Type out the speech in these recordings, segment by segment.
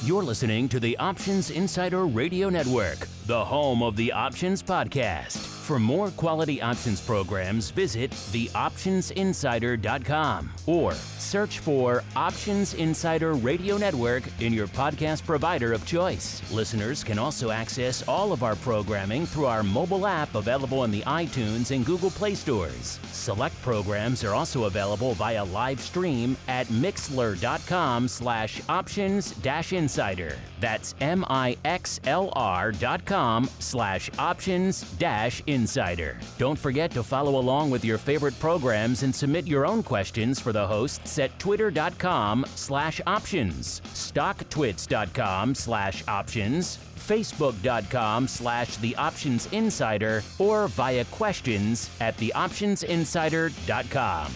You're listening to the Options Insider Radio Network, the home of the Options Podcast. For more quality options programs, visit theoptionsinsider.com or search for Options Insider Radio Network in your podcast provider of choice. Listeners can also access all of our programming through our mobile app available in the iTunes and Google Play stores. Select programs are also available via live stream at mixlr.com/options-insider. That's mixlr.com/options-insider. Don't forget to follow along with your favorite programs and submit your own questions for the hosts at twitter.com/options, stocktwits.com/options, facebook.com/theoptionsinsider, or via questions at theoptionsinsider.com.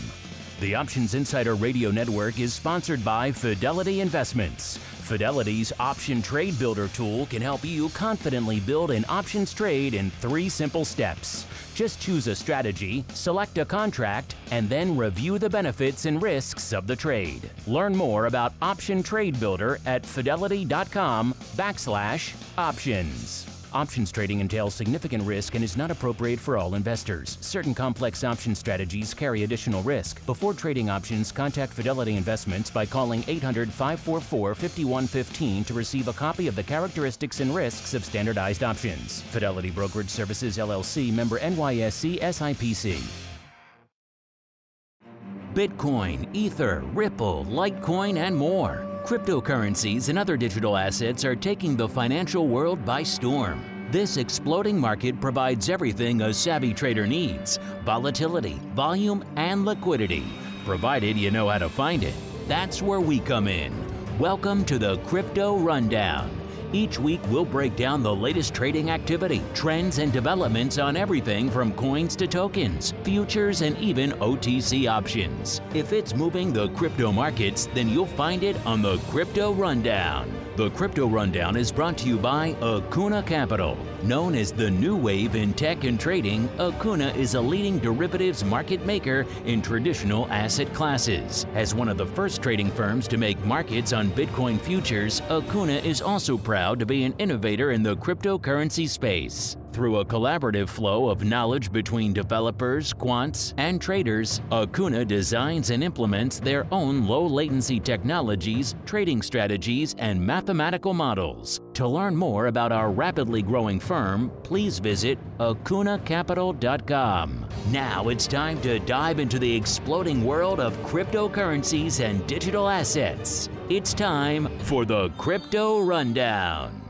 The Options Insider Radio Network is sponsored by Fidelity Investments. Fidelity's Option Trade Builder tool can help you confidently build an options trade in 3 simple steps. Just choose a strategy, select a contract, and then review the benefits and risks of the trade. Learn more about Option Trade Builder at fidelity.com/options. Options trading entails significant risk and is not appropriate for all investors. Certain complex option strategies carry additional risk. Before trading options, contact Fidelity Investments by calling 800-544-5115 to receive a copy of the characteristics and risks of standardized options. Fidelity Brokerage Services, LLC, member NYSE SIPC. Bitcoin, Ether, Ripple, Litecoin, and more. Cryptocurrencies and other digital assets are taking the financial world by storm. This exploding market provides everything a savvy trader needs: volatility, volume, and liquidity, provided you know how to find it. That's where we come in. Welcome to the Crypto Rundown. Each week, we'll break down the latest trading activity, trends, and developments on everything from coins to tokens, futures, and even OTC options. If it's moving the crypto markets, then you'll find it on the Crypto Rundown. The Crypto Rundown is brought to you by Acuna Capital. Known as the new wave in tech and trading, Acuna is a leading derivatives market maker in traditional asset classes. As one of the first trading firms to make markets on Bitcoin futures, Acuna is also proud to be an innovator in the cryptocurrency space. Through a collaborative flow of knowledge between developers, quants, and traders, Acuna designs and implements their own low-latency technologies, trading strategies, and mathematical models. To learn more about our rapidly growing firm, please visit acunacapital.com. Now it's time to dive into the exploding world of cryptocurrencies and digital assets. It's time for the Crypto Rundown.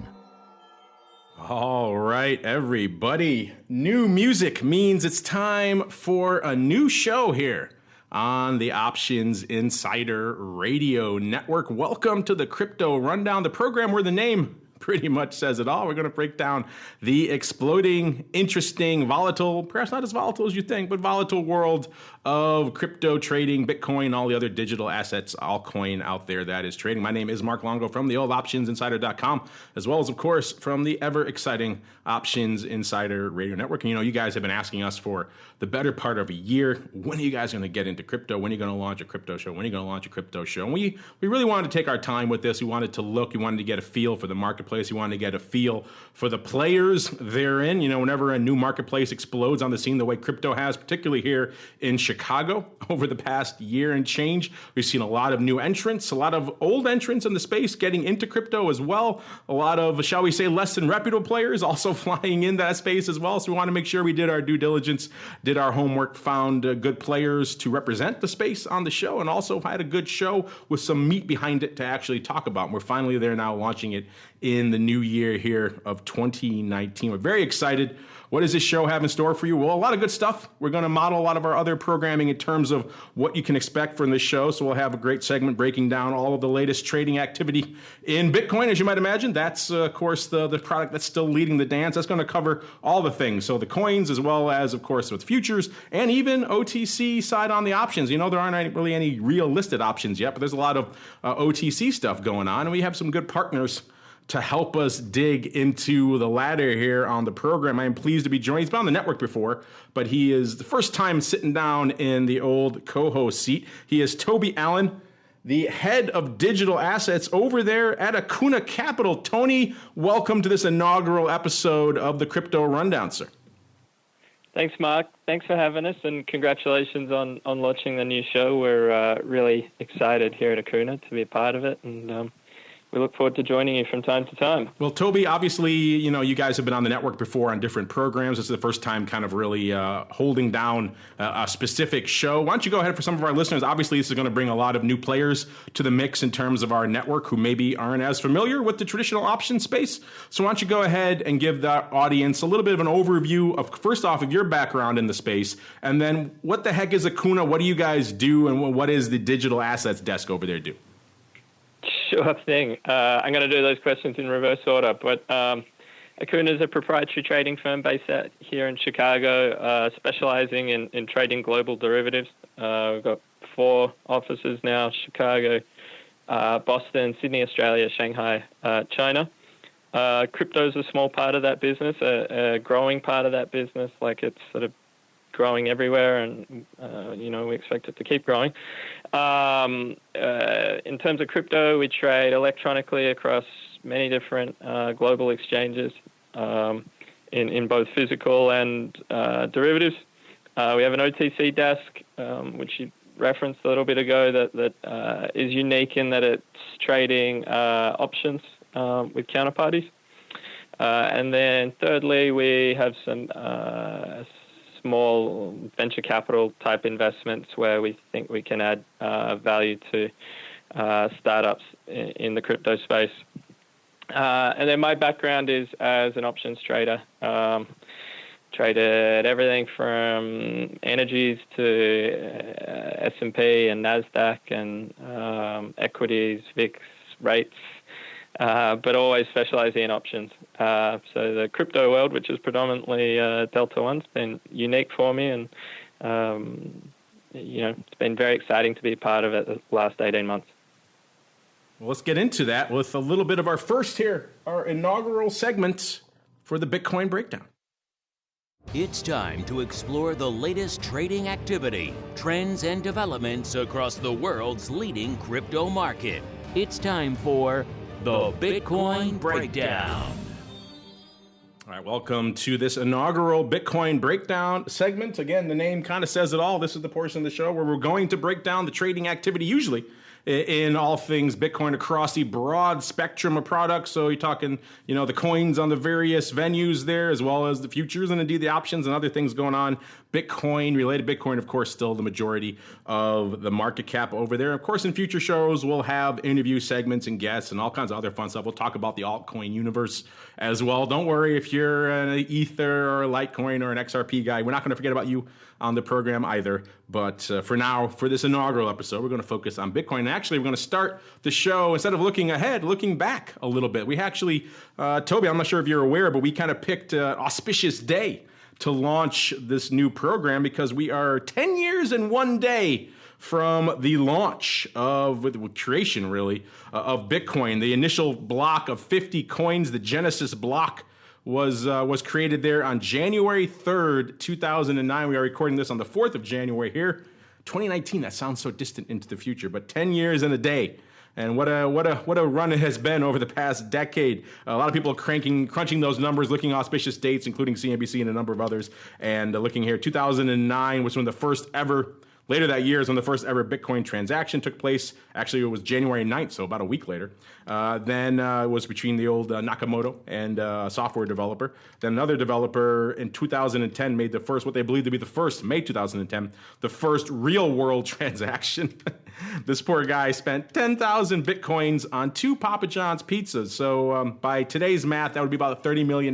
All right, everybody. New music means it's time for a new show here on the Options Insider Radio Network. Welcome to the Crypto Rundown, the program where the name pretty much says it all. We're going to break down the exploding, interesting, volatile, perhaps not as volatile as you think, but volatile world of crypto trading, Bitcoin, all the other digital assets, altcoin out there that is trading. My name is Mark Longo from the old OptionsInsider.com, as well as, of course, from the ever-exciting Options Insider Radio Network. And, you guys have been asking us for the better part of a year, when are you guys going to get into crypto? When are you going to launch a crypto show? When are you going to launch a crypto show? And we really wanted to take our time with this. We wanted to look. We wanted to get a feel for the marketplace. We wanted to get a feel for the players therein. Whenever a new marketplace explodes on the scene the way crypto has, particularly here in Chicago over the past year and change, we've seen a lot of new entrants, a lot of old entrants in the space getting into crypto as well. A lot of, shall we say, less than reputable players also flying in that space as well. So we want to make sure we did our due diligence, did our homework, found good players to represent the space on the show, and also had a good show with some meat behind it to actually talk about. And we're finally there now, launching it in the new year here of 2019. We're very excited. What does this show have in store for you? Well, a lot of good stuff. We're going to model a lot of our other programming in terms of what you can expect from this show. So we'll have a great segment breaking down all of the latest trading activity in Bitcoin, as you might imagine. That's, of course, the product that's still leading the dance. That's going to cover all the things. So the coins, as well as, of course, with futures and even OTC side on the options. There aren't really any real listed options yet, but there's a lot of OTC stuff going on. And we have some good partners to help us dig into the ladder here on the program. I am pleased to be joined. He's been on the network before, but he is the first time sitting down in the old co-host seat. He is Toby Allen, the head of digital assets over there at Acuna Capital. Tony, welcome to this inaugural episode of the Crypto Rundown, sir. Thanks, Mark. Thanks for having us, and congratulations on launching the new show. We're really excited here at Acuna to be a part of it, and we look forward to joining you from time to time. Well, Toby, obviously, you guys have been on the network before on different programs. This is the first time kind of really holding down a specific show. Why don't you go ahead for some of our listeners? Obviously, this is going to bring a lot of new players to the mix in terms of our network who maybe aren't as familiar with the traditional option space. So why don't you go ahead and give the audience a little bit of an overview of, first off, of your background in the space, and then what the heck is Acuna? What do you guys do, and what is the digital assets desk over there do? Sure thing. I'm going to do those questions in reverse order. But Acuna is a proprietary trading firm based out here in Chicago, specializing in trading global derivatives. We've got 4 offices now: Chicago, Boston, Sydney, Australia, Shanghai, China. Crypto is a small part of that business, a growing part of that business. Like, it's sort of growing everywhere, and we expect it to keep growing. In terms of crypto, we trade electronically across many different global exchanges in both physical and derivatives. We have an OTC desk, which you referenced a little bit ago, that is unique in that it's trading options with counterparties. And then thirdly, we have some small venture capital type investments where we think we can add value to startups in the crypto space. And then my background is as an options trader. Traded everything from energies to S&P and NASDAQ and equities, VIX, rates, but always specializing in options. So the crypto world, which is predominantly Delta One, has been unique for me, and it's been very exciting to be a part of it the last 18 months. Well, let's get into that with a little bit of our first here, our inaugural segment for the Bitcoin Breakdown. It's time to explore the latest trading activity, trends, and developments across the world's leading crypto market. It's time for the Bitcoin Breakdown. All right, welcome to this inaugural Bitcoin Breakdown segment. Again, the name kind of says it all. This is the portion of the show where we're going to break down the trading activity, usually in all things Bitcoin across the broad spectrum of products. So you're talking, the coins on the various venues there, as well as the futures and indeed the options and other things going on. Bitcoin, related Bitcoin, of course, still the majority of the market cap over there. Of course, in future shows, we'll have interview segments and guests and all kinds of other fun stuff. We'll talk about the altcoin universe as well. Don't worry if you're an Ether or a Litecoin or an XRP guy. We're not going to forget about you on the program either. But for now, for this inaugural episode, we're going to focus on Bitcoin. And actually, we're going to start the show, instead of looking ahead, looking back a little bit. We actually, Toby, I'm not sure if you're aware, but we kind of picked an auspicious day to launch this new program because we are 10 years and 1 day from the launch of, the creation really, of Bitcoin. The initial block of 50 coins, the Genesis block, was created there on January 3rd, 2009. We are recording this on the 4th of January here. 2019, that sounds so distant into the future, but 10 years and a day. And what a run it has been over the past decade. A lot of people crunching those numbers, looking at auspicious dates, including CNBC and a number of others. And looking here, 2009 was when the first ever, later that year is when the first ever Bitcoin transaction took place. Actually, it was January 9th, so about a week later. Then it was between the old Nakamoto and a software developer. Then another developer in 2010 made the first, what they believe to be the first, May 2010, the first real world transaction. This poor guy spent 10,000 Bitcoins on 2 Papa John's pizzas. So by today's math, that would be about a $30 million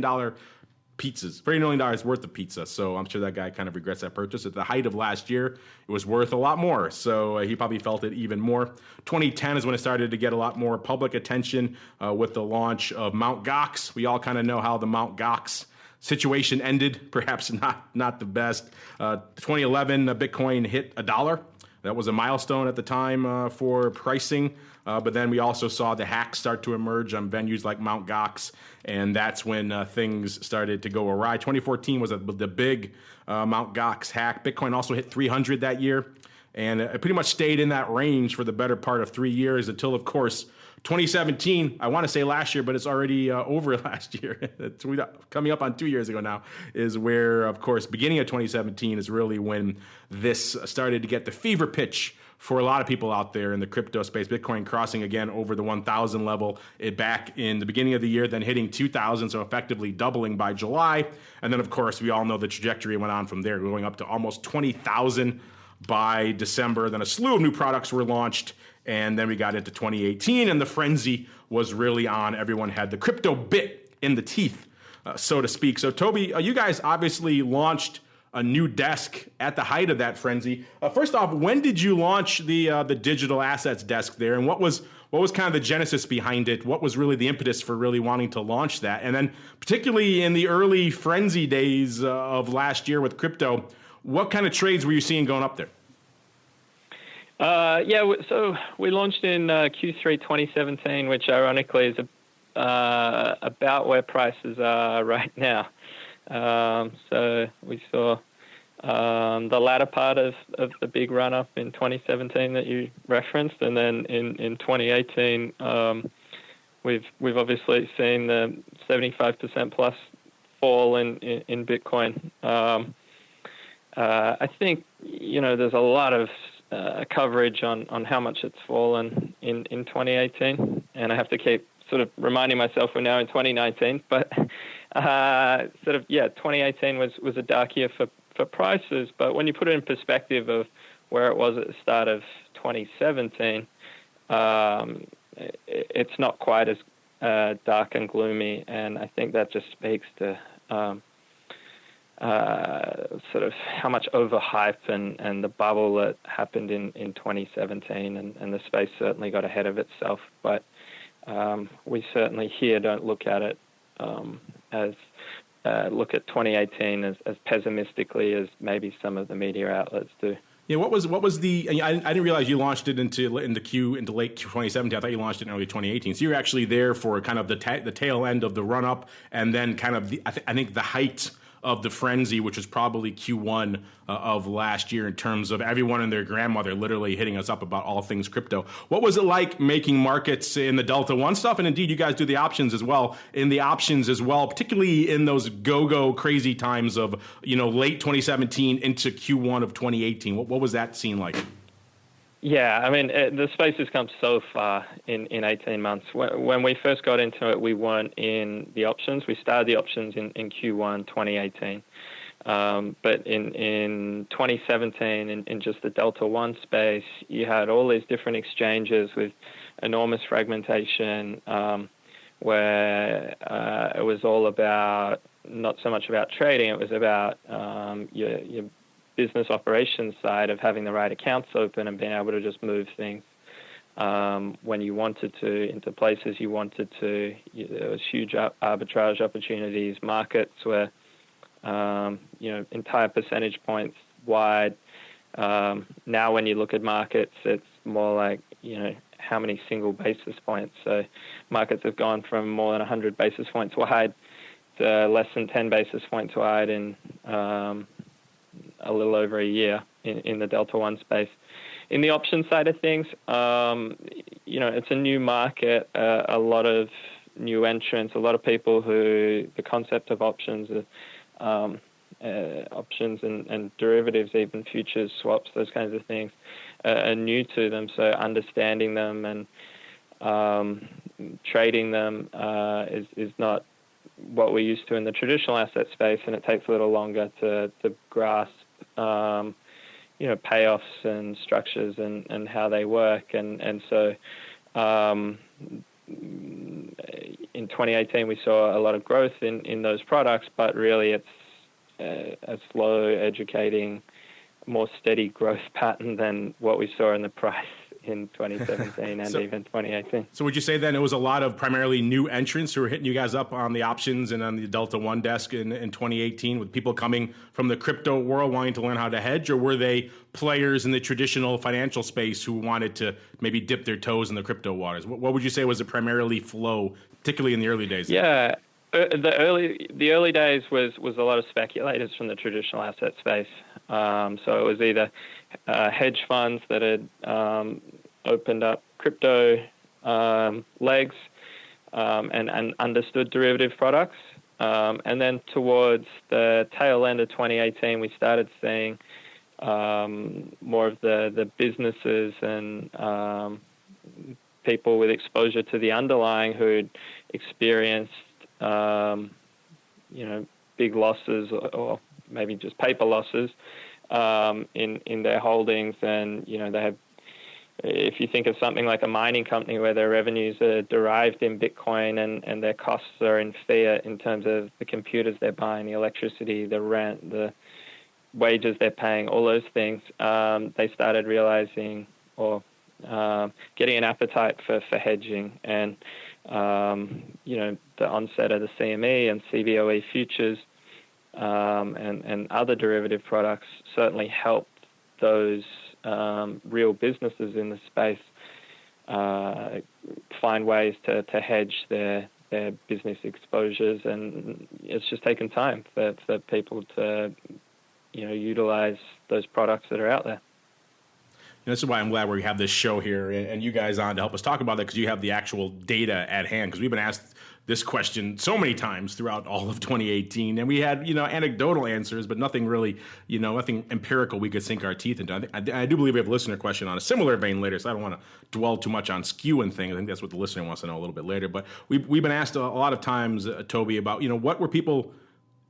pizzas, $30 million worth of pizza. So I'm sure that guy kind of regrets that purchase. At the height of last year, it was worth a lot more. So he probably felt it even more. 2010 is when it started to get a lot more public attention with the launch of Mt. Gox. We all kind of know how the Mt. Gox situation ended, perhaps not the best. 2011, Bitcoin hit $1. That was a milestone at the time for pricing. But then we also saw the hacks start to emerge on venues like Mt. Gox, and that's when things started to go awry. 2014 was the big Mt. Gox hack. Bitcoin also hit 300 that year. And it pretty much stayed in that range for the better part of 3 years until, of course, 2017, I want to say last year, but it's already over last year. It's coming up on 2 years ago now, is where, of course, beginning of 2017 is really when this started to get the fever pitch for a lot of people out there in the crypto space. Bitcoin crossing again over the 1,000 level back in the beginning of the year, then hitting 2,000, so effectively doubling by July. And then, of course, we all know the trajectory went on from there, going up to almost 20,000 by December. Then a slew of new products were launched. And then we got into 2018, and the frenzy was really on. Everyone had the crypto bit in the teeth, so to speak. So, Toby, you guys obviously launched a new desk at the height of that frenzy. First off, when did you launch the digital assets desk there, and what was kind of the genesis behind it? What was really the impetus for really wanting to launch that? And then, particularly in the early frenzy days of last year with crypto, what kind of trades were you seeing going up there? So we launched in Q3 2017, which ironically is about where prices are right now. So we saw the latter part of the big run up in 2017 that you referenced, and then in 2018 we've obviously seen the 75% plus fall in Bitcoin. I think there's a lot of coverage on how much it's fallen in 2018, and I have to keep sort of reminding myself we're now in 2019. But 2018 was a dark year for prices. But when you put it in perspective of where it was at the start of 2017, it's not quite as dark and gloomy, and I think that just speaks to sort of how much overhype and the bubble that happened in 2017, and the space certainly got ahead of itself. But we certainly here don't look at it look at 2018 as pessimistically as maybe some of the media outlets do. Yeah, what was the? I didn't realize you launched it into late 2017. I thought you launched it in early 2018. So you're actually there for kind of the tail end of the run up, and then kind of I think the height of the frenzy, which was probably Q1 of last year, in terms of everyone and their grandmother literally hitting us up about all things crypto. What was it like making markets in the Delta One stuff? And indeed, you guys do the options as well, particularly in those go-go crazy times of, late 2017 into Q1 of 2018. What was that scene like? Yeah, I mean, the space has come so far in 18 months. When we first got into it, we weren't in the options. We started the options in Q1 2018. But in 2017, in just the Delta One space, you had all these different exchanges with enormous fragmentation, where it was all about, not so much about trading, it was about your business operations side of having the right accounts open and being able to just move things when you wanted to, into places you wanted to. There was huge arbitrage opportunities. Markets were, entire percentage points wide. Now when you look at markets, it's more like, how many single basis points. So markets have gone from more than 100 basis points wide to less than 10 basis points wide in a little over a year in the Delta One space. In the option side of things, it's a new market, a lot of new entrants, a lot of people who the concept of options and derivatives, even futures, swaps, those kinds of things, are new to them. So understanding them and trading them is not what we're used to in the traditional asset space, and it takes a little longer to grasp payoffs and structures and how they work. And so in 2018 we saw a lot of growth in those products, but really it's a slow, educating, more steady growth pattern than what we saw in the price in 2017 and even 2018. So would you say then it was a lot of primarily new entrants who were hitting you guys up on the options and on the Delta One desk in 2018, with people coming from the crypto world wanting to learn how to hedge, or were they players in the traditional financial space who wanted to maybe dip their toes in the crypto waters? What would you say was the primarily flow, particularly in the early days? Yeah. The early days was a lot of speculators from the traditional asset space. So it was either hedge funds that had opened up crypto legs and understood derivative products. And then towards the tail end of 2018, we started seeing more of the businesses and people with exposure to the underlying who'd experienced, big losses or maybe just paper losses in their holdings. And, they have, if you think of something like a mining company where their revenues are derived in Bitcoin and their costs are in fiat in terms of the computers they're buying, the electricity, the rent, the wages they're paying, all those things, they started realizing or getting an appetite for hedging. And, the onset of the CME and CBOE futures and other derivative products certainly helped those real businesses in the space find ways to hedge their business exposures. And it's just taken time for people to, utilize those products that are out there. This is why I'm glad we have this show here and you guys on to help us talk about that, because you have the actual data at hand. Because we've been asked this question so many times throughout all of 2018, and we had anecdotal answers, but nothing really, nothing empirical we could sink our teeth into. I do believe we have a listener question on a similar vein later, so I don't want to dwell too much on skew and things. I think that's what the listener wants to know a little bit later. But we've been asked a lot of times, Toby, about what were people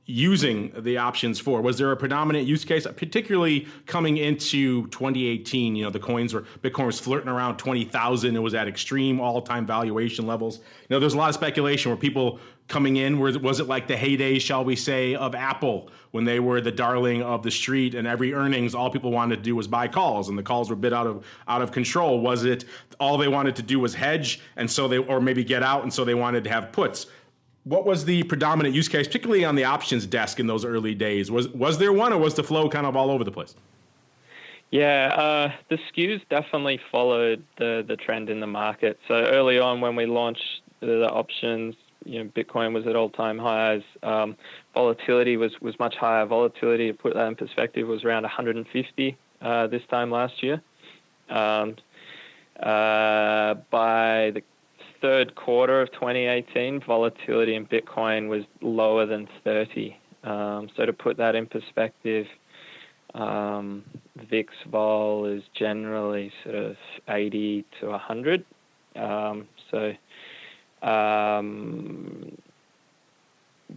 using the options for? Was there a predominant use case, particularly coming into 2018? Bitcoin was flirting around 20,000. It was at extreme all-time valuation levels. There's a lot of speculation where people coming in, was it like the heyday, shall we say, of Apple when they were the darling of the street and every earnings, all people wanted to do was buy calls and the calls were a bit out of control? Was it all they wanted to do was hedge and or maybe get out, and so they wanted to have puts? What was the predominant use case, particularly on the options desk in those early days? Was there one, or was the flow kind of all over the place? Yeah, the skews definitely followed the trend in the market. So early on when we launched the options, Bitcoin was at all-time highs. Volatility was much higher. Volatility, to put that in perspective, was around 150 this time last year. By the third quarter of 2018, volatility in Bitcoin was lower than 30. So to put that in perspective, VIX vol is generally sort of 80 to 100.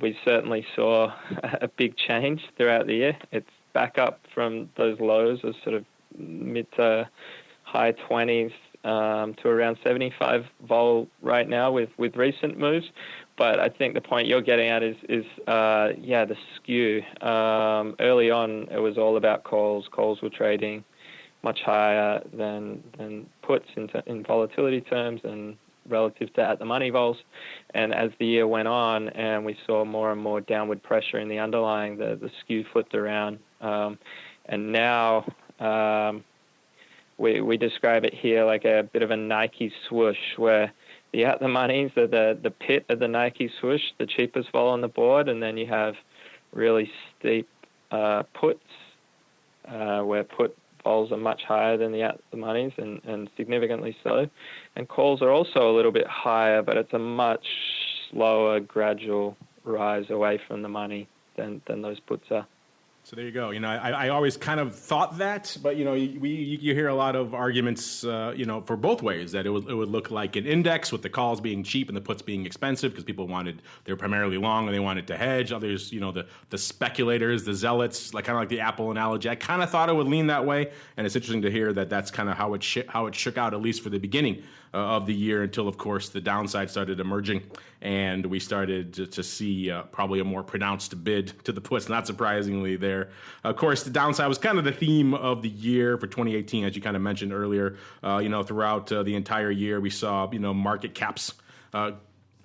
We certainly saw a big change throughout the year. It's back up from those lows of sort of mid to high 20s to around 75 vol right now with recent moves. But I think the point you're getting at is the skew. Early on, it was all about calls. Calls were trading much higher than puts in volatility terms and relative to at the money vols. And as the year went on and we saw more and more downward pressure in the underlying, the skew flipped around. And now we describe it here like a bit of a Nike swoosh, where the at the monies are the pit of the Nike swoosh, the cheapest vol on the board, and then you have really steep puts where put vols are much higher than the at the monies and significantly so. And calls are also a little bit higher, but it's a much slower, gradual rise away from the money than those puts are. So there you go. I always kind of thought that, but you hear a lot of arguments, for both ways, that it would look like an index with the calls being cheap and the puts being expensive because people they're primarily long and they wanted to hedge. Others, the speculators, the zealots, kind of like the Apple analogy. I kind of thought it would lean that way, and it's interesting to hear that that's kind of how it shook out, at least for the beginning of the year, until of course the downside started emerging and we started to see probably a more pronounced bid to the puts. Not surprisingly there. Of course, the downside was kind of the theme of the year for 2018, as you kind of mentioned earlier. Throughout the entire year, we saw market caps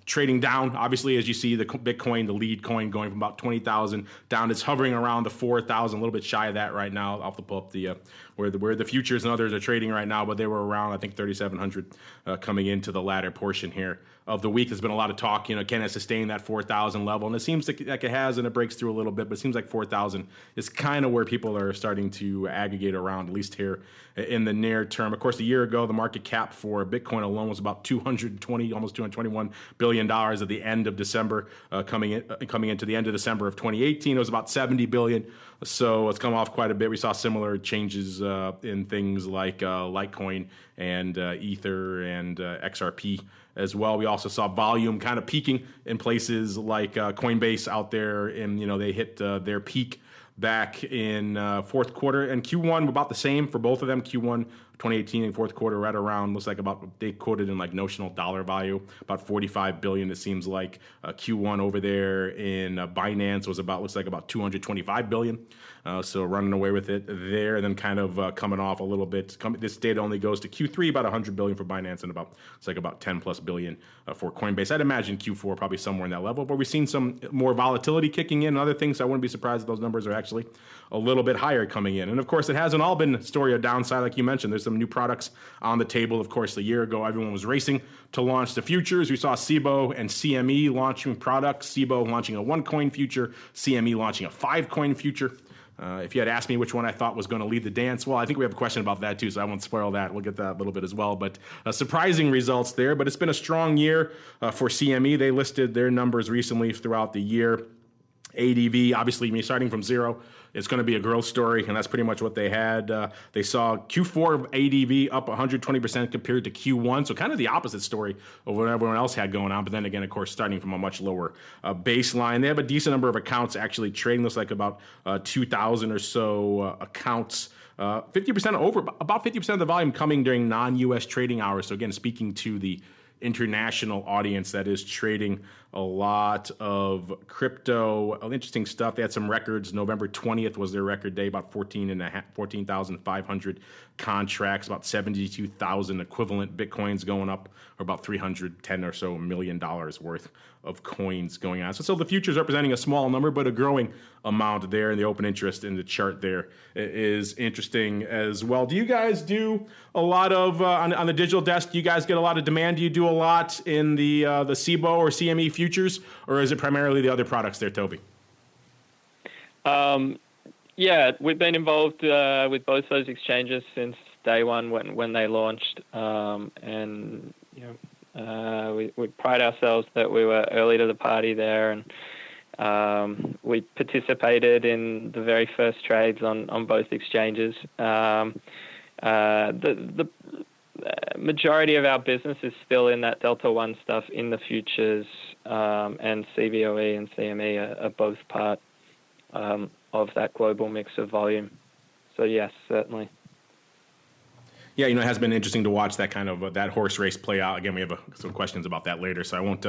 trading down. Obviously, as you see, the Bitcoin, the lead coin, going from about 20,000 down. It's hovering around the 4,000, a little bit shy of that right now. I'll have to pull up the where the futures and others are trading right now, but they were around, I think, 3,700 coming into the latter portion here of the week. There's been a lot of talk, can it sustain that 4,000 level? And it seems like it has, and it breaks through a little bit, but it seems like 4,000 is kind of where people are starting to aggregate around, at least here in the near term. Of course, a year ago, the market cap for Bitcoin alone was about almost $221 billion at the end of December. Coming into the end of December of 2018, it was about $70 billion. So it's come off quite a bit. We saw similar changes in things like Litecoin and Ether and XRP as well. We also saw volume kind of peaking in places like Coinbase out there, and they hit their peak back in fourth quarter, and Q1 about the same for both of them. Q1 2018 and fourth quarter right around, looks like about, they quoted in like notional dollar value, about 45 billion. It seems like Q1 over there in Binance was looks like about 225 billion. So running away with it there, and then kind of coming off a little bit. This data only goes to Q3, about 100 billion for Binance, and about 10 plus billion for Coinbase. I'd imagine Q4 probably somewhere in that level, but we've seen some more volatility kicking in and other things. So I wouldn't be surprised if those numbers are actually a little bit higher coming in. And of course, it hasn't all been a story of downside, like you mentioned. There's some new products on the table. Of course, a year ago, everyone was racing to launch the futures. We saw SIBO and CME launching products. SIBO launching a 1-coin future, CME launching a 5-coin future. If you had asked me which one I thought was going to lead the dance, well, I think we have a question about that too, so I won't spoil that. We'll get that a little bit as well. But surprising results there. But it's been a strong year for CME. They listed their numbers recently throughout the year. ADV, obviously, starting from zero, it's going to be a growth story, and that's pretty much what they had. They saw Q4 ADV up 120% compared to Q1, so kind of the opposite story of what everyone else had going on. But then again, of course, starting from a much lower baseline. They have a decent number of accounts actually trading. Looks like about 2,000 or so accounts. 50% about 50% of the volume coming during non-U.S. trading hours. So again, speaking to the international audience that is trading a lot of crypto. Interesting stuff. They had some records. November 20th was their record day, about 14,500 contracts, about 72,000 equivalent Bitcoins going up, or about $310 or so million worth of coins going on. So the futures representing a small number, but a growing amount there, and the open interest in the chart there is interesting as well. Do you guys do a lot of, on the digital desk, do you guys get a lot of demand? Do you do a lot in the SIBO or CME futures, or is it primarily the other products there, Toby? Yeah, we've been involved with both those exchanges since day one when they launched, and we pride ourselves that we were early to the party there, and we participated in the very first trades on both exchanges. The majority of our business is still in that Delta One stuff in the futures, and CBOE and CME are both part of that global mix of volume. So yes, certainly. Yeah, it has been interesting to watch that kind of that horse race play out. Again, we have some questions about that later, so I won't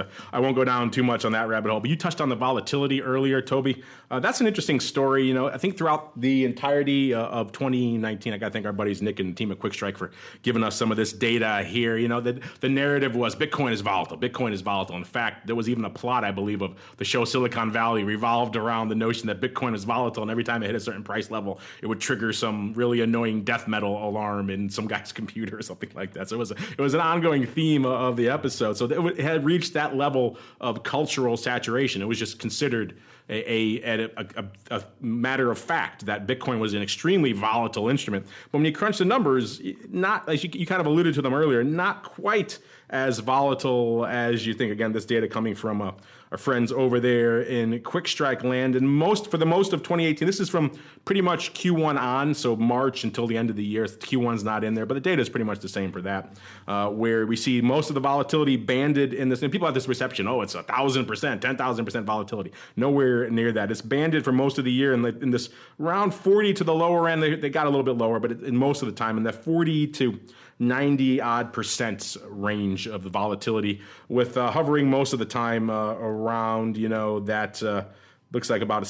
go down too much on that rabbit hole. But you touched on the volatility earlier, Toby. That's an interesting story. I think throughout the entirety of 2019, I got to thank our buddies Nick and the team at QuickStrike for giving us some of this data here. The narrative was Bitcoin is volatile. Bitcoin is volatile. In fact, there was even a plot, I believe, of the show Silicon Valley revolved around the notion that Bitcoin is volatile, and every time it hit a certain price level, it would trigger some really annoying death metal alarm in some guy's computer or something like that. So it was an ongoing theme of the episode. So it had reached that level of cultural saturation. It was just considered a matter of fact that Bitcoin was an extremely volatile instrument. But when you crunch the numbers, not, as you kind of alluded to them earlier, not quite as volatile as you think. Again, this data coming from our friends over there in QuickStrike land, and for the most of 2018. This is from pretty much Q1 on, so March until the end of the year. Q1's not in there, but the data is pretty much the same for that, where we see most of the volatility banded in this. And people have this perception, it's 1,000%, 10,000% volatility. Nowhere near that. It's banded for most of the year in this around 40 to the lower end. They got a little bit lower, but in most of the time in that 40 to 90% range of the volatility, with hovering most of the time around, that looks like about a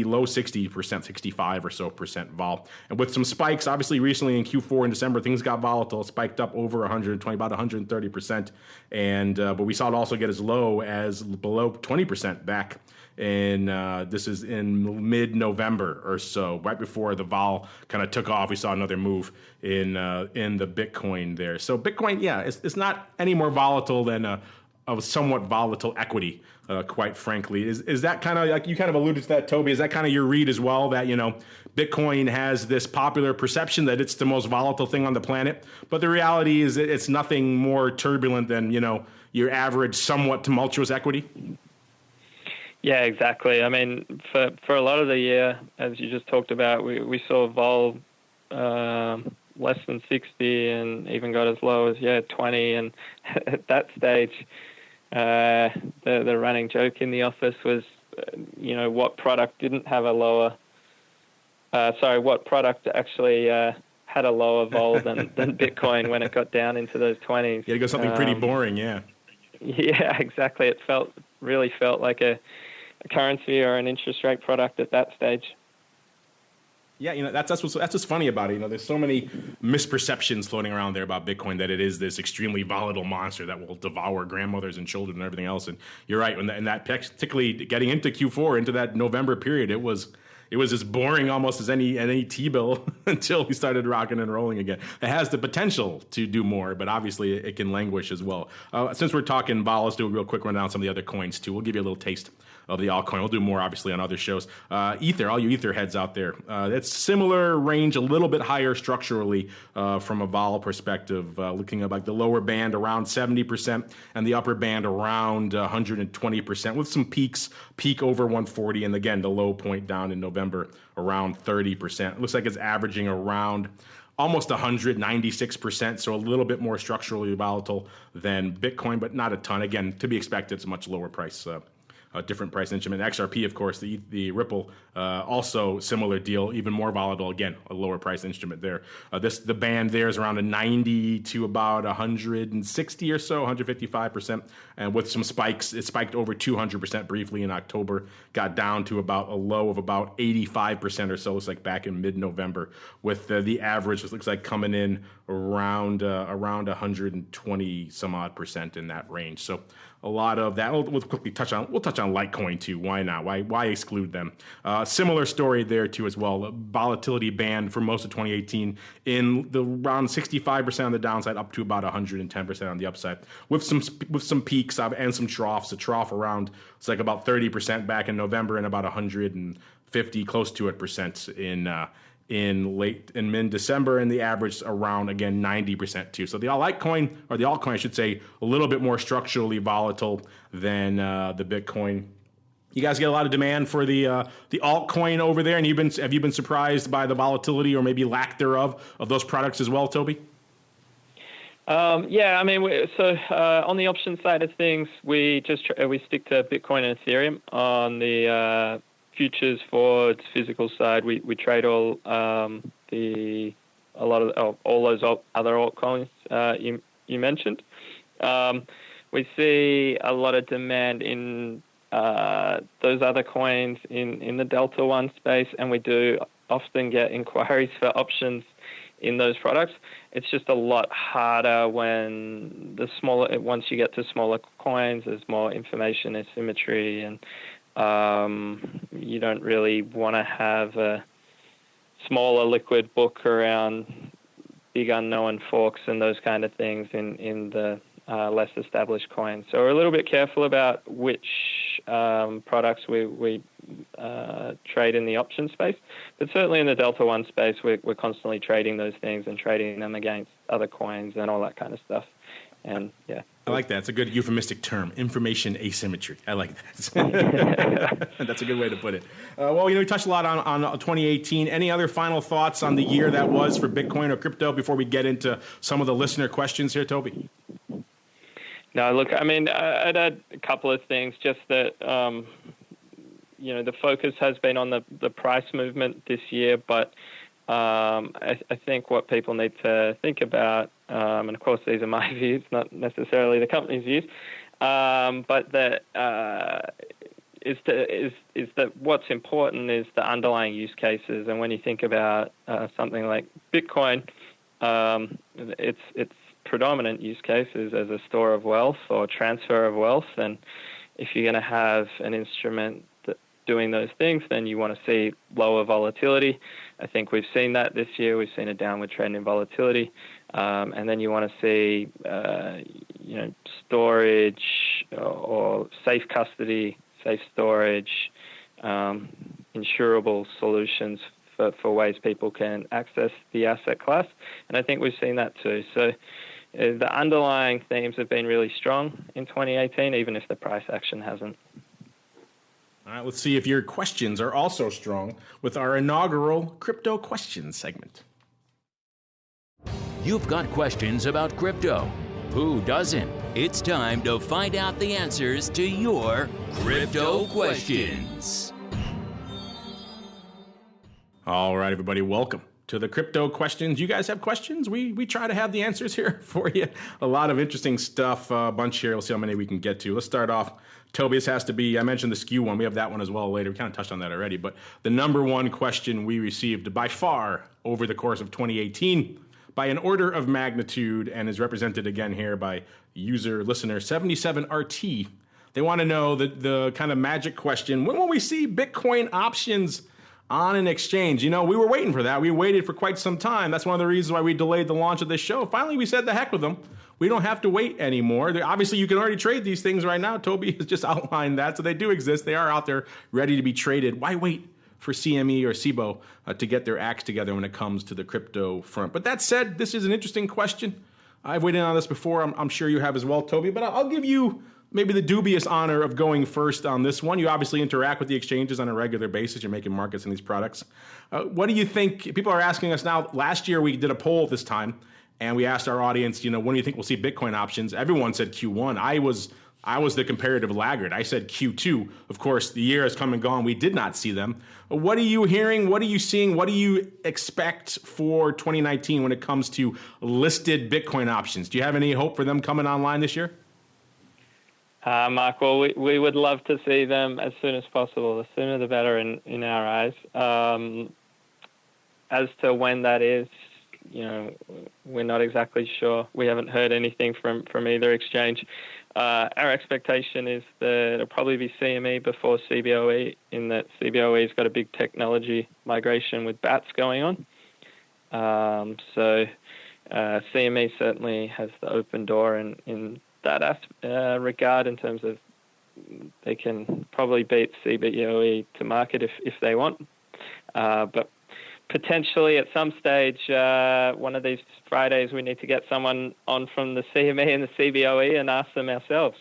low 60%, 65 or so percent vol. And with some spikes, obviously recently in Q4 in December, things got volatile, spiked up over 120, about 130%. And but we saw it also get as low as below 20% back in this is in mid-November or so, right before the vol kind of took off. We saw another move in the Bitcoin there. So Bitcoin, it's not any more volatile than of somewhat volatile equity, quite frankly. Is that kind of, like you kind of alluded to that, Toby, is that kind of your read as well, that, Bitcoin has this popular perception that it's the most volatile thing on the planet, but the reality is that it's nothing more turbulent than, your average somewhat tumultuous equity? Yeah, exactly. I mean, for a lot of the year, as you just talked about, we saw vol less than 60 and even got as low as 20. And at that stage, the running joke in the office was, what product didn't have a lower. What product actually had a lower vol than Bitcoin when it got down into those 20s? Yeah, to go something pretty boring, yeah. Yeah, exactly. It really felt like a currency or an interest rate product at that stage. Yeah, that's what's funny about it. There's so many misperceptions floating around there about Bitcoin, that it is this extremely volatile monster that will devour grandmothers and children and everything else. And you're right, and that particularly getting into Q4, into that November period, it was as boring almost as any T-bill until we started rocking and rolling again. It has the potential to do more, but obviously it can languish as well. Since we're talking vol, let's do a real quick rundown on some of the other coins too. We'll give you a little taste of the altcoin. We'll do more obviously on other shows. Ether, all you Ether heads out there, it's similar range, a little bit higher structurally from a vol perspective, looking at like the lower band around 70% and the upper band around 120%, with some peak over 140, and again the low point down in November around 30%. It looks like it's averaging around almost 196%, so a little bit more structurally volatile than Bitcoin, but not a ton. Again, to be expected, it's a much lower price. A different price instrument. XRP, of course, the Ripple, also similar deal, even more volatile. Again, a lower price instrument there. The band there is around a 90 to about 160 or so, 155%, and with some spikes. It spiked over 200% briefly in October, got down to about a low of about 85% or so. It's like back in mid-November, with the average, it looks like coming in around 120 some odd percent in that range. So a lot of that. We'll quickly touch on Litecoin too. Why not? Why exclude them? Similar story there too as well. Volatility band for most of 2018 in the around 65% on the downside, up to about 110% on the upside, with some peaks and some troughs. A trough around, it's like about 30% back in November, and about 150, close to it, percent in mid-December, and the average around, again, 90% too. So the altcoin, I should say, a little bit more structurally volatile than the Bitcoin. You guys get a lot of demand for the altcoin over there, and have you been surprised by the volatility or maybe lack thereof of those products as well, Toby? Yeah, I mean, on the option side of things, we stick to Bitcoin and Ethereum. On the futures, forwards, physical side, we trade all those other altcoins you mentioned. We see a lot of demand in those other coins in the Delta One space, and we do often get inquiries for options in those products. It's just a lot harder once you get to smaller coins. There's more information asymmetry, and you don't really want to have a smaller liquid book around big unknown forks and those kind of things in the less established coins. So we're a little bit careful about which products we trade in the option space, but certainly in the Delta One space, we're constantly trading those things and trading them against other coins and all that kind of stuff. And yeah, I like that. It's a good euphemistic term, information asymmetry. I like that. That's a good way to put it. Well, we touched a lot on 2018. Any other final thoughts on the year that was for Bitcoin or crypto before we get into some of the listener questions here, Toby? No, look, I mean, I'd add a couple of things. Just that, the focus has been on the price movement this year, but I think what people need to think about, and of course these are my views, not necessarily the company's views, but that is that what's important is the underlying use cases. And when you think about something like Bitcoin, its predominant use case is as a store of wealth or transfer of wealth. And if you're going to have an instrument doing those things, then you want to see lower volatility. I think we've seen that this year. We've seen a downward trend in volatility. And then you want to see, storage or safe custody, safe storage, insurable solutions for ways people can access the asset class. And I think we've seen that too. So the underlying themes have been really strong in 2018, even if the price action hasn't. All right, let's see if your questions are also strong with our inaugural Crypto Questions segment. You've got questions about crypto. Who doesn't? It's time to find out the answers to your crypto questions. All right, everybody, welcome to the Crypto Questions. You guys have questions? We try to have the answers here for you. A lot of interesting stuff, a bunch here. We'll see how many we can get to. Let's start off. Toby, this has to be, I mentioned the skew one. We have that one as well later. We kind of touched on that already. But the number one question we received by far over the course of 2018 by an order of magnitude and is represented again here by user listener 77RT. They want to know the kind of magic question, when will we see Bitcoin options on an exchange? We were waiting for that. We waited for quite some time. That's one of the reasons why we delayed the launch of this show. Finally, we said the heck with them. We don't have to wait anymore. Obviously, you can already trade these things right now. Toby has just outlined that. So they do exist. They are out there ready to be traded. Why wait for CME or SIBO to get their acts together when it comes to the crypto front? But that said, this is an interesting question. I've weighed in on this before. I'm sure you have as well, Toby. But I'll give you maybe the dubious honor of going first on this one. You obviously interact with the exchanges on a regular basis. You're making markets in these products. What do you think? People are asking us now. Last year, we did a poll at this time, and we asked our audience, when do you think we'll see Bitcoin options? Everyone said Q1. I was the comparative laggard. I said Q2. Of course, the year has come and gone. We did not see them. What are you hearing? What are you seeing? What do you expect for 2019 when it comes to listed Bitcoin options? Do you have any hope for them coming online this year? Mark, well, we would love to see them as soon as possible. The sooner the better in our eyes. As to when that is, we're not exactly sure. We haven't heard anything from either exchange. Our expectation is that it'll probably be CME before CBOE, in that CBOE's got a big technology migration with BATS going on. So CME certainly has the open door in that regard, in terms of they can probably beat CBOE to market if they want. But potentially at some stage, one of these Fridays, we need to get someone on from the CME and the CBOE and ask them ourselves.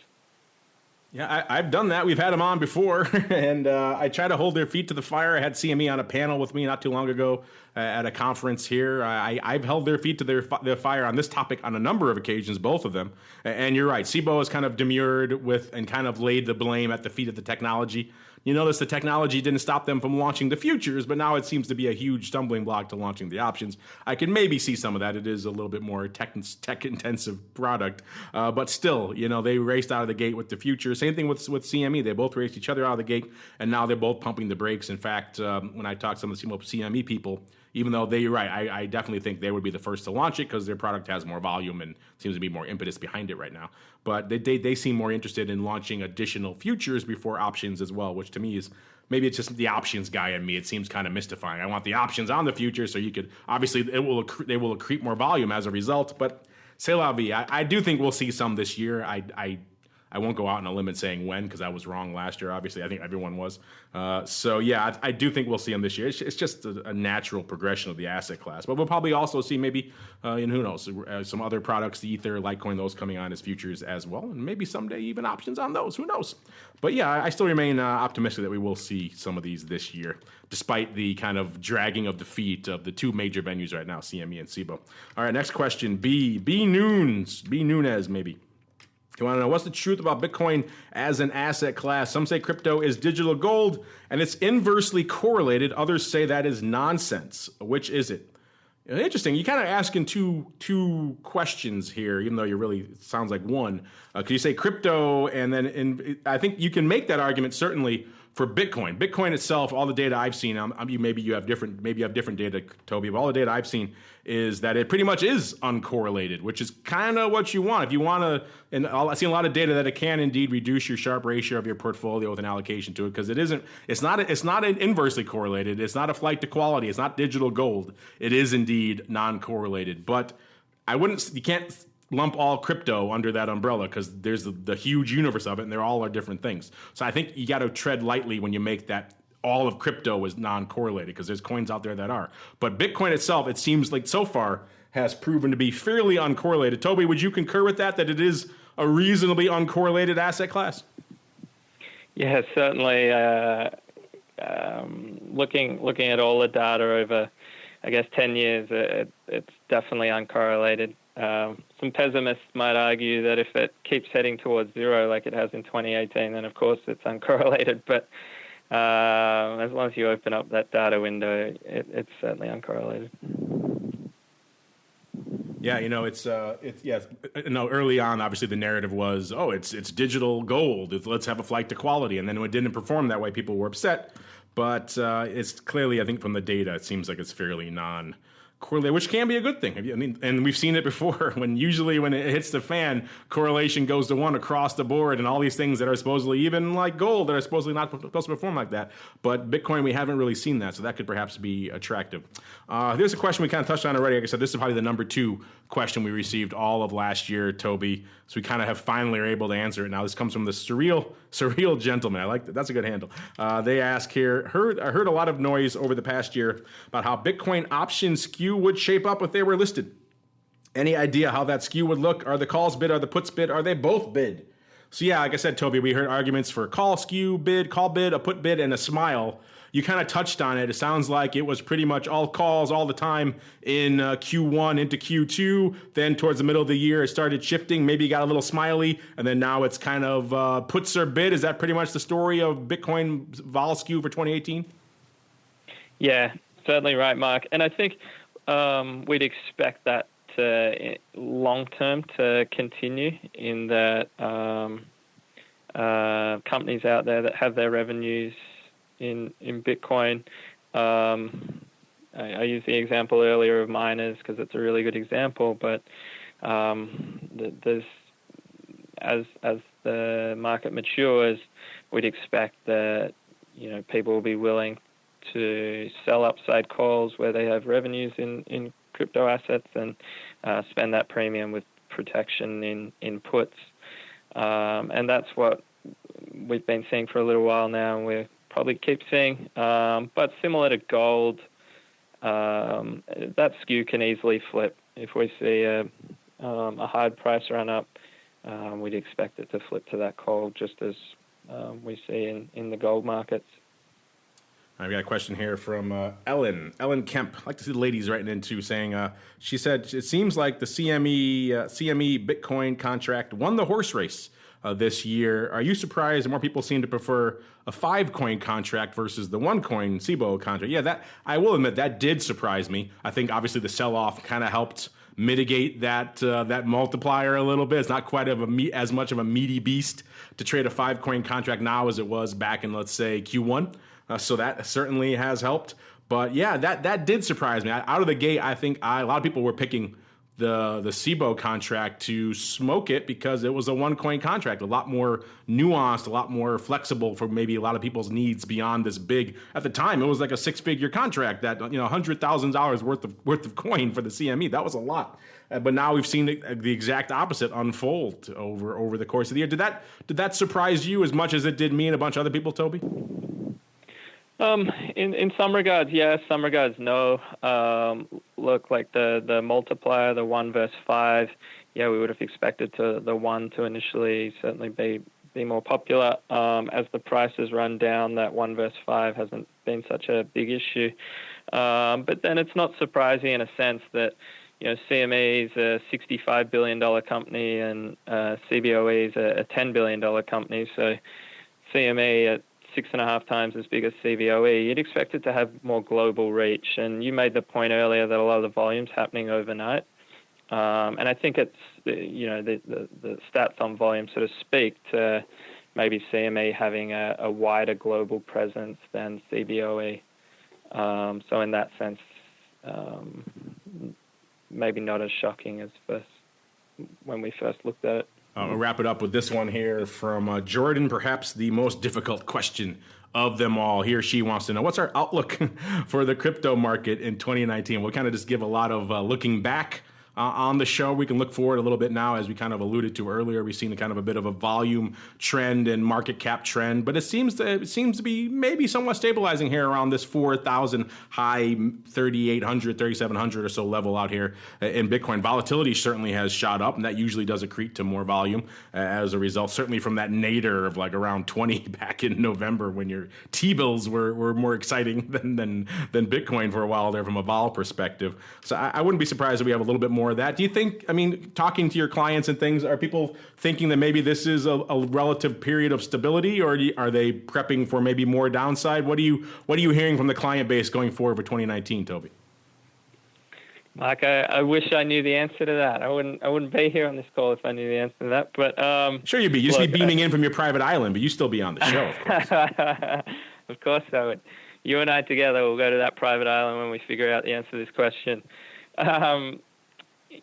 Yeah, I've done that. We've had them on before, and I try to hold their feet to the fire. I had CME on a panel with me not too long ago at a conference here. I've held their feet to their fire on this topic on a number of occasions, both of them. And you're right, SIBO has kind of demurred with and kind of laid the blame at the feet of the technology. You notice the technology didn't stop them from launching the futures, but now it seems to be a huge stumbling block to launching the options. I can maybe see some of that. It is a little bit more tech-intensive product. But still, they raced out of the gate with the futures. Same thing with CME. They both raced each other out of the gate, and now they're both pumping the brakes. In fact, when I talk to some of the CME people, even though you're right, I definitely think they would be the first to launch it because their product has more volume and seems to be more impetus behind it right now. But they seem more interested in launching additional futures before options as well, which to me is, maybe it's just the options guy in me. It seems kind of mystifying. I want the options on the future so you could, obviously they will accrete more volume as a result, but c'est la vie. I do think we'll see some this year. I won't go out on a limb saying when, because I was wrong last year. Obviously, I think everyone was. So yeah, I do think we'll see them this year. It's just a natural progression of the asset class. But we'll probably also see maybe, and who knows, some other products, the Ether, Litecoin, those coming on as futures as well, and maybe someday even options on those. Who knows? But yeah, I still remain optimistic that we will see some of these this year, despite the kind of dragging of the feet of the two major venues right now, CME and SIBO. All right, next question. B Nunez, maybe. You want to know what's the truth about Bitcoin as an asset class? Some say crypto is digital gold and it's inversely correlated. Others say that is nonsense. Which is it? Interesting. You kind of asking two questions here, even though it sounds like one. Because you say crypto, and then I think you can make that argument certainly for Bitcoin. Bitcoin itself, all the data I've seen, maybe you have different data, Toby, but all the data I've seen is that it pretty much is uncorrelated, which is kind of what you want. If you want to, and I've seen a lot of data that it can indeed reduce your Sharpe ratio of your portfolio with an allocation to it, because it's not inversely correlated. It's not a flight to quality. It's not digital gold. It is indeed non-correlated, but you can't lump all crypto under that umbrella because there's the huge universe of it, and they're all are different things. So I think you got to tread lightly when you make that all of crypto is non-correlated, because there's coins out there that are. But Bitcoin itself, it seems like so far has proven to be fairly uncorrelated. Toby, would you concur with that it is a reasonably uncorrelated asset class? Yeah, certainly. Looking at all the data over, I guess, 10 years, it's definitely uncorrelated. Some pessimists might argue that if it keeps heading towards zero like it has in 2018, then of course it's uncorrelated. But as long as you open up that data window, it's certainly uncorrelated. Yeah, it's yes. Early on, obviously the narrative was, it's digital gold. Let's have a flight to quality, and then when it didn't perform that way, people were upset. But it's clearly, I think, from the data, it seems like it's fairly non-correlated, which can be a good thing. I mean, and we've seen it before. When it hits the fan, correlation goes to 1 across the board, and all these things that are supposedly, even like gold, that are supposedly not supposed to perform like that. But Bitcoin, we haven't really seen that, so that could perhaps be attractive. Here's a question we kind of touched on already. Like I said, this is probably the number 2 question we received all of last year, Toby. So we kind of have finally are able to answer it now. This comes from the surreal gentleman. I like that. That's a good handle. They ask here, I heard a lot of noise over the past year about how Bitcoin option skew would shape up if they were listed. Any idea how that skew would look? Are the calls bid? Are the puts bid? Are they both bid? So yeah, like I said, Toby, we heard arguments for call skew bid, call bid, a put bid, and a smile. You kind of touched on it. It sounds like it was pretty much all calls all the time in Q1 into Q2. Then towards the middle of the year, it started shifting. Maybe you got a little smiley, and then now it's kind of puts or bid. Is that pretty much the story of Bitcoin vol skew for 2018? Yeah, certainly right, Mark. And I think we'd expect that to long term to continue, in that companies out there that have their revenues in Bitcoin. I used the example earlier of miners because it's a really good example, but there's as the market matures, we'd expect that people will be willing to sell upside calls where they have revenues in crypto assets and spend that premium with protection in puts. And that's what we've been seeing for a little while now, and we'll probably keep seeing. But similar to gold, that skew can easily flip. If we see a hard price run up, we'd expect it to flip to that call, just as we see in the gold markets. I've got a question here from Ellen Kemp. I'd like to see the ladies writing in too, saying, she said, it seems like the CME Bitcoin contract won the horse race this year. Are you surprised that more people seem to prefer a 5-coin contract versus the 1-coin CBOE contract? Yeah, that I will admit that did surprise me. I think obviously the sell-off kind of helped mitigate that multiplier a little bit. It's not quite as much of a meaty beast to trade a 5-coin contract now as it was back in, let's say, Q1. So that certainly has helped. But yeah, that did surprise me. Out of the gate, I think a lot of people were picking the CBOE contract to smoke it because it was a 1-coin contract, a lot more nuanced, a lot more flexible for maybe a lot of people's needs beyond this big. At the time, it was like a 6-figure contract that $100,000 worth of coin for the CME. That was a lot. But now we've seen the exact opposite unfold over the course of the year. Did that surprise you as much as it did me and a bunch of other people, Toby? In some regards, yes. Some regards, no. Look, like the multiplier, the 1 versus 5. Yeah, we would have expected the 1 to initially certainly be more popular. As the prices run down, that 1 versus 5 hasn't been such a big issue. But then it's not surprising in a sense that CME is a $65 billion company and CBOE is a $10 billion company. So CME at 6.5 times as big as CBOE, you'd expect it to have more global reach. And you made the point earlier that a lot of the volume's happening overnight. And I think it's, the stats on volume sort of speak to maybe CME having a wider global presence than CBOE. So in that sense, maybe not as shocking as when we first looked at it. We'll wrap it up with this one here from Jordan, perhaps the most difficult question of them all. He or she wants to know, what's our outlook for the crypto market in 2019? We'll kind of just give a lot of looking back on the show. We can look forward a little bit now, as we kind of alluded to earlier. We've seen kind of a bit of a volume trend and market cap trend, but it seems to be maybe somewhat stabilizing here around this 4,000 high 3,800, 3,700 or so level out here in Bitcoin. Volatility certainly has shot up, and that usually does accrete to more volume as a result, certainly from that nadir of like around 20 back in November, when your T-bills were more exciting than Bitcoin for a while there from a vol perspective. So I wouldn't be surprised if we have a little bit more of that. Do you think, I mean, talking to your clients and things, are people thinking that maybe this is a relative period of stability, or are they prepping for maybe more downside? What are you hearing from the client base going forward for 2019, Toby? Mark, I wish I knew the answer to that. I wouldn't be here on this call if I knew the answer to that. But sure you'd be. You'd just be beaming in from your private island, but you still be on the show, of course. Of course I would. You and I together will go to that private island when we figure out the answer to this question.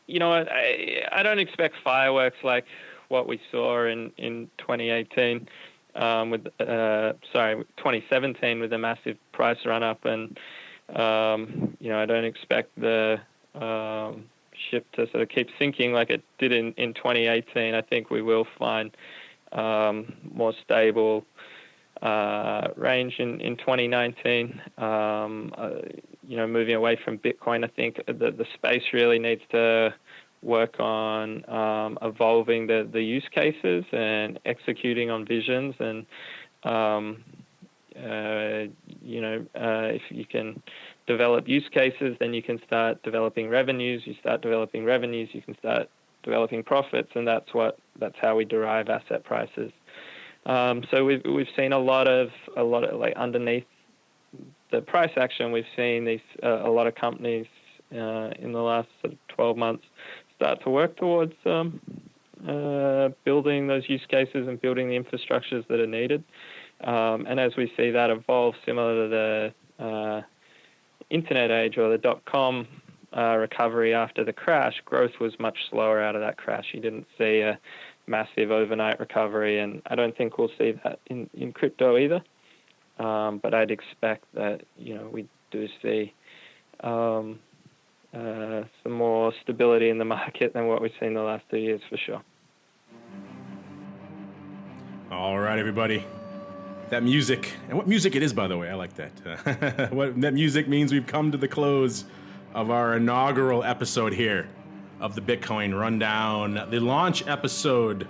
You know what? I don't expect fireworks like what we saw in 2018 with 2017 with a massive price run up, and you know, I don't expect the ship to sort of keep sinking like it did in 2018. I think we will find more stable range in 2019. You know, moving away from Bitcoin, I think the space really needs to work on evolving the use cases and executing on visions. And you know, if you can develop use cases, then you can start developing revenues. You start developing revenues, you can start developing profits, and that's how we derive asset prices. So we've seen a lot of like underneath the price action. We've seen these a lot of companies in the last sort of 12 months start to work towards building those use cases and building the infrastructures that are needed. And as we see that evolve, similar to the internet age or the dot-com recovery after the crash, growth was much slower out of that crash. You didn't see a massive overnight recovery, and I don't think we'll see that in crypto either. But I'd expect that, you know, we do see some more stability in the market than what we've seen the last 2 years for sure. All right, everybody. That music, and what music it is, by the way, I like that. What that music means, we've come to the close of our inaugural episode here of the Bitcoin Rundown, the launch episode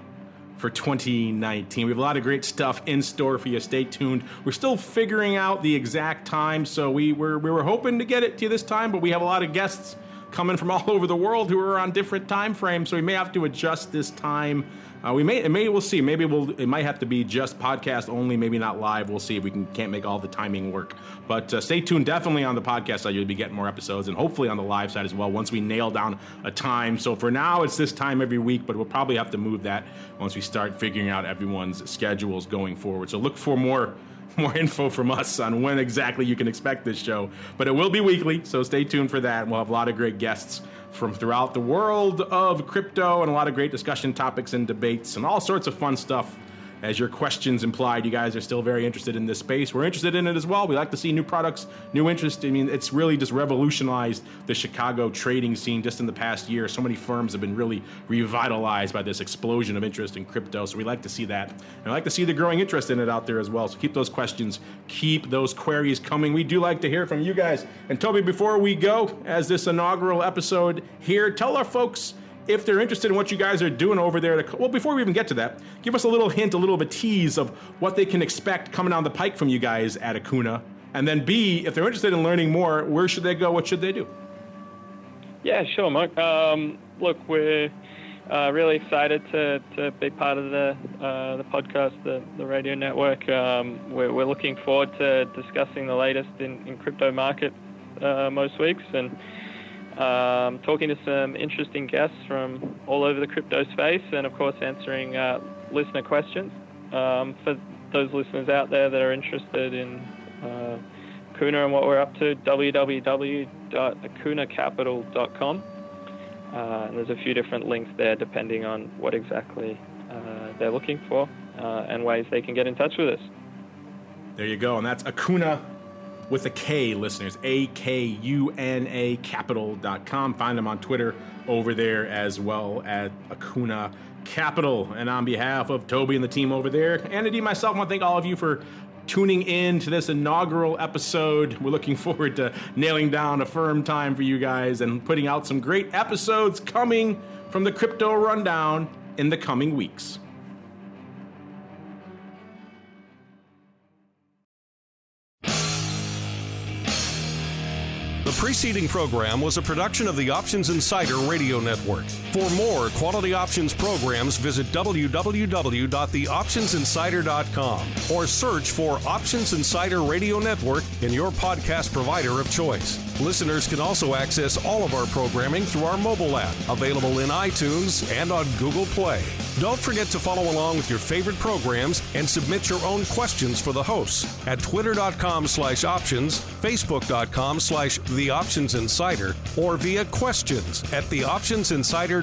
for 2019. We have a lot of great stuff in store for you. Stay tuned. We're still figuring out the exact time, so we were hoping to get it to you this time, but we have a lot of guests coming from all over the world who are on different time frames, so we may have to adjust this time. We'll see. Maybe it might have to be just podcast only, maybe not live. We'll see if we can't make all the timing work. But stay tuned. Definitely on the podcast side, you'll be getting more episodes, and hopefully on the live side as well once we nail down a time. So for now, it's this time every week, but we'll probably have to move that once we start figuring out everyone's schedules going forward. So look for more info from us on when exactly you can expect this show. But it will be weekly, so stay tuned for that. We'll have a lot of great guests from throughout the world of crypto and a lot of great discussion topics and debates and all sorts of fun stuff. As your questions implied, you guys are still very interested in this space. We're interested in it as well. We like to see new products, new interest. I mean, it's really just revolutionized the Chicago trading scene just in the past year. So many firms have been really revitalized by this explosion of interest in crypto. So we like to see that. And I like to see the growing interest in it out there as well. So keep those questions, keep those queries coming. We do like to hear from you guys. And Toby, before we go, as this inaugural episode here, tell our folks if they're interested in what you guys are doing over there. Well, before we even get to that, give us a little hint, a little of a tease of what they can expect coming down the pike from you guys at Acuna. And then B, if they're interested in learning more, where should they go? What should they do? Yeah, sure, Mark. Look, we're really excited to be part of the podcast, the radio network. We're looking forward to discussing the latest in crypto markets most weeks, and talking to some interesting guests from all over the crypto space, and of course answering listener questions. For those listeners out there that are interested in Acuna and what we're up to, www.acunacapital.com. And there's a few different links there depending on what exactly they're looking for and ways they can get in touch with us. There you go, and that's Acuna with a K, listeners, AKUNA capital.com. Find them on Twitter over there as well at Acuna Capital. And on behalf of Toby and the team over there, and indeed myself, I want to thank all of you for tuning in to this inaugural episode. We're looking forward to nailing down a firm time for you guys and putting out some great episodes coming from the Crypto Rundown in the coming weeks. The preceding program was a production of the Options Insider Radio Network. For more quality options programs, visit www.theoptionsinsider.com or search for Options Insider Radio Network in your podcast provider of choice. Listeners can also access all of our programming through our mobile app, available in iTunes and on Google Play. Don't forget to follow along with your favorite programs and submit your own questions for the hosts at twitter.com/options, facebook.com/theoptionsinsider, or via questions at theoptionsinsider.com.